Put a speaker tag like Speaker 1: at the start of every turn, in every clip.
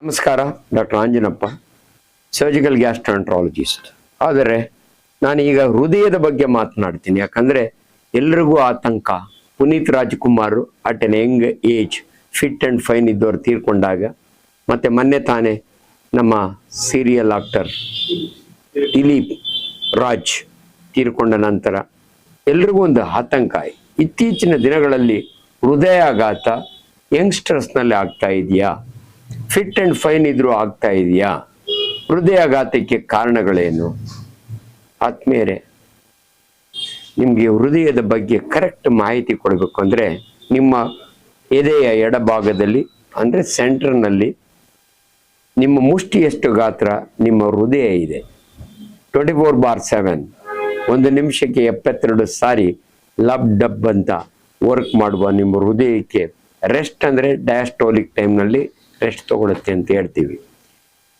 Speaker 1: ನಮಸ್ಕಾರ, doctor Anjanappa, surgical ಗ್ಯಾಸ್ಟ್ರಾಂಟ್ರಾಲಜಿಸ್ಟ್. ಆದರೆ ನಾನೀಗ ಹೃದಯದ ಬಗ್ಗೆ ಮಾತನಾಡ್ತೀನಿ. ಯಾಕಂದ್ರೆ ಎಲ್ರಿಗೂ ಆತಂಕ. Puneeth Rajkumar at N Young age fit and fine ಇದ್ದವ್ರು ತೀರ್ಕೊಂಡಾಗ, ಮತ್ತೆ ಮೊನ್ನೆ ತಾನೇ ನಮ್ಮ ಸೀರಿಯಲ್ ಆಕ್ಟರ್ ದಿಲೀಪ್ ರಾಜ್ ತೀರ್ಕೊಂಡ ನಂತರ ಎಲ್ರಿಗೂ ಒಂದು ಆತಂಕ. ಇತ್ತೀಚಿನ ದಿನಗಳಲ್ಲಿ ಹೃದಯಾಘಾತ ಯಂಗ್ಸ್ಟರ್ಸ್ನಲ್ಲಿ ಆಗ್ತಾ ಇದೆಯಾ? ಫಿಟ್ ಅಂಡ್ ಫೈನ್ ಇದ್ರೂ ಆಗ್ತಾ ಇದೆಯಾ? ಹೃದಯಾಘಾತಕ್ಕೆ ಕಾರಣಗಳೇನು? ಆತ್ಮೀಯರೇ, ನಿಮಗೆ ಹೃದಯದ ಬಗ್ಗೆ ಕರೆಕ್ಟ್ ಮಾಹಿತಿ ಕೊಡಬೇಕು ಅಂದರೆ ನಿಮ್ಮ ಎದೆಯ ಎಡಭಾಗದಲ್ಲಿ ಅಂದರೆ ಸೆಂಟರ್ನಲ್ಲಿ ನಿಮ್ಮ ಮುಷ್ಟಿಯಷ್ಟು ಗಾತ್ರ ನಿಮ್ಮ ಹೃದಯ ಇದೆ. 24/7 1 ನಿಮಿಷಕ್ಕೆ 72 ಸಾರಿ ಲಬ್ ಡಬ್ ಅಂತ ವರ್ಕ್ ಮಾಡುವ ನಿಮ್ಮ ಹೃದಯಕ್ಕೆ ರೆಸ್ಟ್ ಅಂದರೆ ಡಯಾಸ್ಟೋಲಿಕ್ ಟೈಮ್ನಲ್ಲಿ ರೆಸ್ಟ್ ತಗೊಳುತ್ತೆ ಅಂತ ಹೇಳ್ತೀವಿ.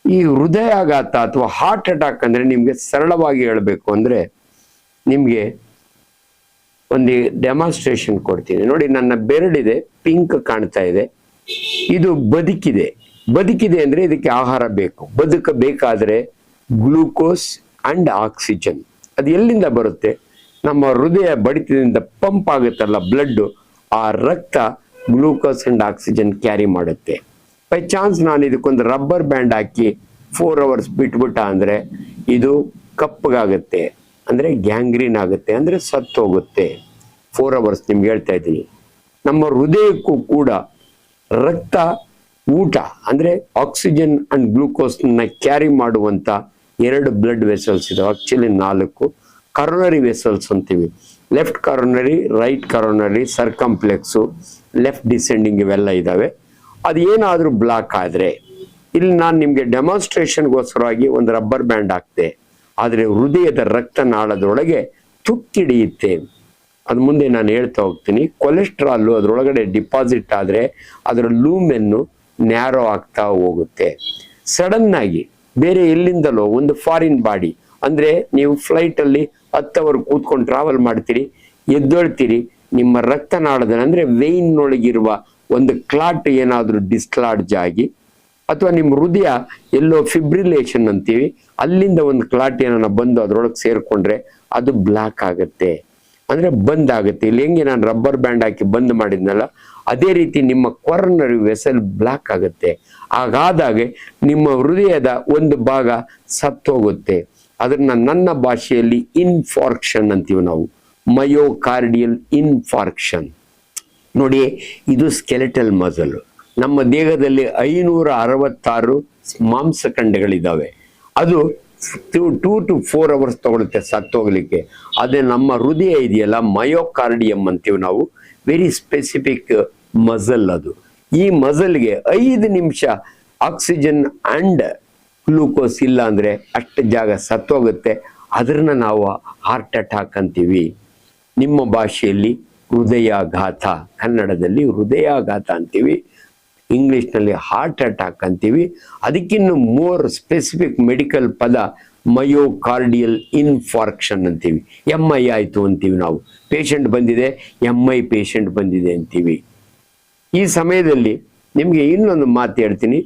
Speaker 1: ಈ ಹೃದಯಾಘಾತ ಅಥವಾ ಹಾರ್ಟ್ ಅಟ್ಯಾಕ್ ಅಂದರೆ ನಿಮಗೆ ಸರಳವಾಗಿ ಹೇಳಬೇಕು ಅಂದರೆ ನಿಮಗೆ ಒಂದು ಡೆಮಾನ್ಸ್ಟ್ರೇಷನ್ ಕೊಡ್ತೀನಿ ನೋಡಿ. ನನ್ನ ಬೆರಳಿದೆ, ಪಿಂಕ್ ಕಾಣ್ತಾ ಇದೆ. ಇದು ಬದುಕಿದೆ ಅಂದರೆ ಇದಕ್ಕೆ ಆಹಾರ ಬೇಕು. ಬದುಕಬೇಕಾದ್ರೆ ಗ್ಲೂಕೋಸ್ ಅಂಡ್ ಆಕ್ಸಿಜನ್ ಅದು ಎಲ್ಲಿಂದ ಬರುತ್ತೆ? ನಮ್ಮ ಹೃದಯ ಬಡಿತದಿಂದ ಪಂಪ್ ಆಗುತ್ತಲ್ಲ ಬ್ಲಡ್, ಆ ರಕ್ತ ಗ್ಲೂಕೋಸ್ ಅಂಡ್ ಆಕ್ಸಿಜನ್ ಕ್ಯಾರಿ ಮಾಡುತ್ತೆ. ಬೈ ಚಾನ್ಸ್ ನಾನು ಇದಕ್ಕೊಂದು ರಬ್ಬರ್ ಬ್ಯಾಂಡ್ ಹಾಕಿ 4 hours ಬಿಟ್ಬಿಟ್ಟ ಅಂದರೆ ಇದು ಕಪ್ಪಗಾಗುತ್ತೆ, ಅಂದರೆ ಗ್ಯಾಂಗ್ರೀನ್ ಆಗುತ್ತೆ, ಅಂದರೆ ಸತ್ತೋಗುತ್ತೆ. 4 hours ನಿಮ್ಗೆ ಹೇಳ್ತಾ ಇದ್ದೀನಿ. ನಮ್ಮ ಹೃದಯಕ್ಕೂ ಕೂಡ ರಕ್ತ, ಊಟ ಅಂದರೆ ಆಕ್ಸಿಜನ್ ಅಂಡ್ ಗ್ಲೂಕೋಸ್ನ ಕ್ಯಾರಿ ಮಾಡುವಂಥ 2 ಬ್ಲಡ್ ವೆಸಲ್ಸ್ ಇದಾವೆ. ಆಕ್ಚುಲಿ 4 ಕರೋನರಿ ವೆಸಲ್ಸ್ ಅಂತೀವಿ. Left coronary, right coronary, circumflex, left descending ಇವೆಲ್ಲ ಇದ್ದಾವೆ. ಅದು ಏನಾದರೂ ಬ್ಲಾಕ್ ಆದರೆ ಇಲ್ಲಿ ನಾನು ನಿಮಗೆ ಡೆಮಾನ್ಸ್ಟ್ರೇಷನ್ಗೋಸ್ಕರವಾಗಿ ಒಂದು ರಬ್ಬರ್ ಬ್ಯಾಂಡ್ ಹಾಕ್ತೆ. ಆದರೆ ಹೃದಯದ ರಕ್ತನಾಳದೊಳಗೆ ತುಕ್ಕಿಡಿಯುತ್ತೆ. ಅದು ಮುಂದೆ ನಾನು ಹೇಳ್ತಾ ಹೋಗ್ತೀನಿ. ಕೊಲೆಸ್ಟ್ರಾಲು ಅದರೊಳಗಡೆ ಡಿಪಾಸಿಟ್ ಆದರೆ ಅದರ ಲೂಮೆನ್ನು ನ್ಯಾರೋ ಆಗ್ತಾ ಹೋಗುತ್ತೆ. ಸಡನ್ ಆಗಿ ಬೇರೆ ಎಲ್ಲಿಂದಲೋ ಒಂದು ಫಾರಿನ್ ಬಾಡಿ, ಅಂದರೆ ನೀವು ಫ್ಲೈಟಲ್ಲಿ 10 hours ಕೂತ್ಕೊಂಡು ಟ್ರಾವೆಲ್ ಮಾಡ್ತೀರಿ, ಎದ್ದೊಳ್ತೀರಿ, ನಿಮ್ಮ ರಕ್ತನಾಳದಲ್ಲಿ ಅಂದರೆ ವೇಯ್ನ್ನೊಳಗಿರುವ ಒಂದು ಕ್ಲಾಟ್ ಏನಾದರೂ ಡಿಸ್ಲಾಡ್ಜ್ ಆಗಿ, ಅಥವಾ ನಿಮ್ಮ ಹೃದಯ ಎಲ್ಲೋ ಫಿಬ್ರಿಲೇಷನ್ ಅಂತೀವಿ, ಅಲ್ಲಿಂದ ಒಂದು ಕ್ಲಾಟ್ ಏನಾರ ಬಂದು ಅದರೊಳಗೆ ಸೇರಿಕೊಂಡ್ರೆ ಅದು ಬ್ಲಾಕ್ ಆಗುತ್ತೆ, ಅಂದರೆ ಬಂದ್ ಆಗುತ್ತೆ. ಇಲ್ಲಿ ಹೆಂಗೆ ನಾನು ರಬ್ಬರ್ ಬ್ಯಾಂಡ್ ಹಾಕಿ ಬಂದ್ ಮಾಡಿದ್ನಲ್ಲ, ಅದೇ ರೀತಿ ನಿಮ್ಮ ಕೊರನರಿ ವೆಸಲ್ ಬ್ಲಾಕ್ ಆಗುತ್ತೆ. ಹಾಗಾದಾಗ ನಿಮ್ಮ ಹೃದಯದ ಒಂದು ಭಾಗ ಸತ್ತೋಗುತ್ತೆ. ಅದನ್ನ ನನ್ನ ಭಾಷೆಯಲ್ಲಿ ಇನ್ಫಾರ್ಕ್ಷನ್ ಅಂತೀವಿ ನಾವು, ಮಯೋಕಾರ್ಡಿಯಲ್ ಇನ್ಫಾರ್ಕ್ಷನ್. ನೋಡಿ, ಇದು ಸ್ಕೆಲೆಟಲ್ ಮಸಲ್. ನಮ್ಮ ದೇಹದಲ್ಲಿ 566 ಮಾಂಸಖಂಡಗಳಿದ್ದಾವೆ. ಅದು 2 to 4 hours ತಗೊಳುತ್ತೆ ಸತ್ತೋಗ್ಲಿಕ್ಕೆ. ಅದೇ ನಮ್ಮ ಹೃದಯ ಇದೆಯಲ್ಲ, ಮಯೋಕಾರ್ಡಿಯಂ ಅಂತೀವಿ ನಾವು, ವೆರಿ ಸ್ಪೆಸಿಫಿಕ್ ಮಸಲ್. ಅದು ಈ ಮಸಲ್ಗೆ 5 ನಿಮಿಷ ಆಕ್ಸಿಜನ್ ಅಂಡ್ ಗ್ಲೂಕೋಸ್ ಇಲ್ಲ ಅಂದರೆ ಅಷ್ಟು ಜಾಗ ಸತ್ತೋಗುತ್ತೆ. ಅದನ್ನ ನಾವು ಹಾರ್ಟ್ ಅಟ್ಯಾಕ್ ಅಂತೀವಿ. ನಿಮ್ಮ ಭಾಷೆಯಲ್ಲಿ ಹೃದಯಾಘಾತ, ಕನ್ನಡದಲ್ಲಿ ಹೃದಯಾಘಾತ ಅಂತೀವಿ, ಇಂಗ್ಲಿಷ್ನಲ್ಲಿ ಹಾರ್ಟ್ ಅಟ್ಯಾಕ್ ಅಂತೀವಿ. ಅದಕ್ಕಿನ್ನು ಮೋರ್ ಸ್ಪೆಸಿಫಿಕ್ ಮೆಡಿಕಲ್ ಪದ ಮಯೋಕಾರ್ಡಿಯಲ್ ಇನ್ಫಾರ್ಕ್ಷನ್ ಅಂತೀವಿ. MI ಆಯಿತು ಅಂತೀವಿ ನಾವು. ಪೇಷಂಟ್ ಬಂದಿದೆ, MI ಪೇಷಂಟ್ ಬಂದಿದೆ ಅಂತೀವಿ. ಈ ಸಮಯದಲ್ಲಿ ನಿಮಗೆ ಇನ್ನೊಂದು ಮಾತು ಹೇಳ್ತೀನಿ.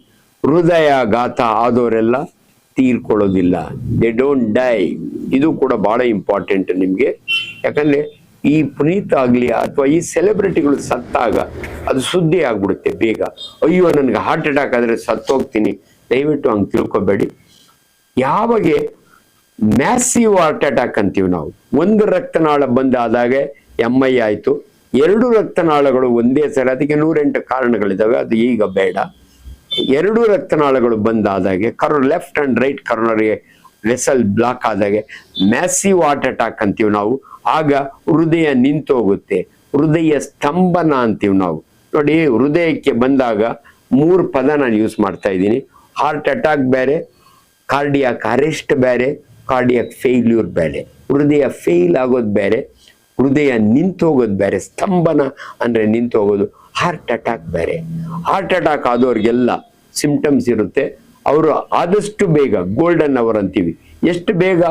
Speaker 1: ಹೃದಯಾಘಾತ ಆದವರೆಲ್ಲ ತೀರ್ಕೊಳ್ಳೋದಿಲ್ಲ, ದೇ ಡೋಂಟ್ ಡೈ. ಇದು ಕೂಡ ಭಾಳ ಇಂಪಾರ್ಟೆಂಟ್ ನಿಮಗೆ. ಯಾಕಂದರೆ ಈ ಪುನೀತ್ ಆಗಲಿ ಅಥವಾ ಈ ಸೆಲೆಬ್ರಿಟಿಗಳು ಸತ್ತಾಗ ಅದು ಸುದ್ದಿ ಆಗ್ಬಿಡುತ್ತೆ ಬೇಗ. ಅಯ್ಯೋ, ನನಗೆ ಹಾರ್ಟ್ ಅಟ್ಯಾಕ್ ಆದರೆ ಸತ್ತೋಗ್ತೀನಿ. ದಯವಿಟ್ಟು ಹಂಗೆ ತಿಳ್ಕೊಬೇಡಿ. ಯಾವಾಗ ಮ್ಯಾಸಿವ್ ಹಾರ್ಟ್ ಅಟ್ಯಾಕ್ ಅಂತೀವಿ ನಾವು, ಒಂದು ರಕ್ತನಾಳ ಬಂದಾದಾಗ MI ಆಯಿತು, 2 ರಕ್ತನಾಳಗಳು ಒಂದೇ ಸರಿ, ಅದಕ್ಕೆ 108 ಕಾರಣಗಳಿದ್ದಾವೆ, ಅದು ಈಗ ಬೇಡ. 2 ರಕ್ತನಾಳಗಳು ಬಂದಾದಾಗೆ left and right coronary vessel block ಆದಾಗೆ ಮ್ಯಾಸಿವ್ ಹಾರ್ಟ್ ಅಟ್ಯಾಕ್ ಅಂತೀವಿ ನಾವು. ಆಗ ಹೃದಯ ನಿಂತೋಗುತ್ತೆ, ಹೃದಯ ಸ್ತಂಭನ ಅಂತೀವಿ ನಾವು. ನೋಡಿ, ಹೃದಯಕ್ಕೆ ಬಂದಾಗ 3 ಪದ ನಾನು ಯೂಸ್ ಮಾಡ್ತಾ ಇದ್ದೀನಿ. ಹಾರ್ಟ್ ಅಟ್ಯಾಕ್ ಬೇರೆ, ಕಾರ್ಡಿಯಾಕ್ ಅರೆಸ್ಟ್ ಬೇರೆ, ಕಾರ್ಡಿಯಾಕ್ ಫೇಲ್ಯೂರ್ ಬೇರೆ. ಹೃದಯ ಫೇಲ್ ಆಗೋದು ಬೇರೆ, ಹೃದಯ ನಿಂತೋಗೋದು ಬೇರೆ. ಸ್ತಂಭನ ಅಂದರೆ ನಿಂತೋಗೋದು, ಹಾರ್ಟ್ ಅಟ್ಯಾಕ್ ಬೇರೆ. ಹಾರ್ಟ್ ಅಟ್ಯಾಕ್ ಆದವ್ರಿಗೆಲ್ಲ ಸಿಂಪ್ಟಮ್ಸ್ ಇರುತ್ತೆ. ಅವರು ಆದಷ್ಟು ಬೇಗ ಗೋಲ್ಡನ್ ಅವರ್ ಅಂತೀವಿ. ಎಷ್ಟು ಬೇಗ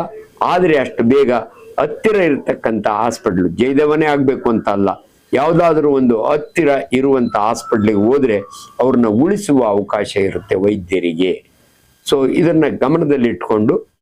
Speaker 1: ಆದರೆ ಅಷ್ಟು ಬೇಗ ಹತ್ತಿರ ಇರತಕ್ಕಂಥ ಹಾಸ್ಪಿಟ್ಲು, ಜಯದೇವನೇ ಆಗಬೇಕು ಅಂತ ಅಲ್ಲ, ಯಾವುದಾದ್ರೂ ಒಂದು ಹತ್ತಿರ ಇರುವಂತ ಹಾಸ್ಪಿಟ್ಲಿಗೆ ಹೋದ್ರೆ ಅವ್ರನ್ನ ಉಳಿಸುವ ಅವಕಾಶ ಇರುತ್ತೆ ವೈದ್ಯರಿಗೆ. ಸೊ ಇದನ್ನ ಗಮನದಲ್ಲಿಟ್ಕೊಂಡು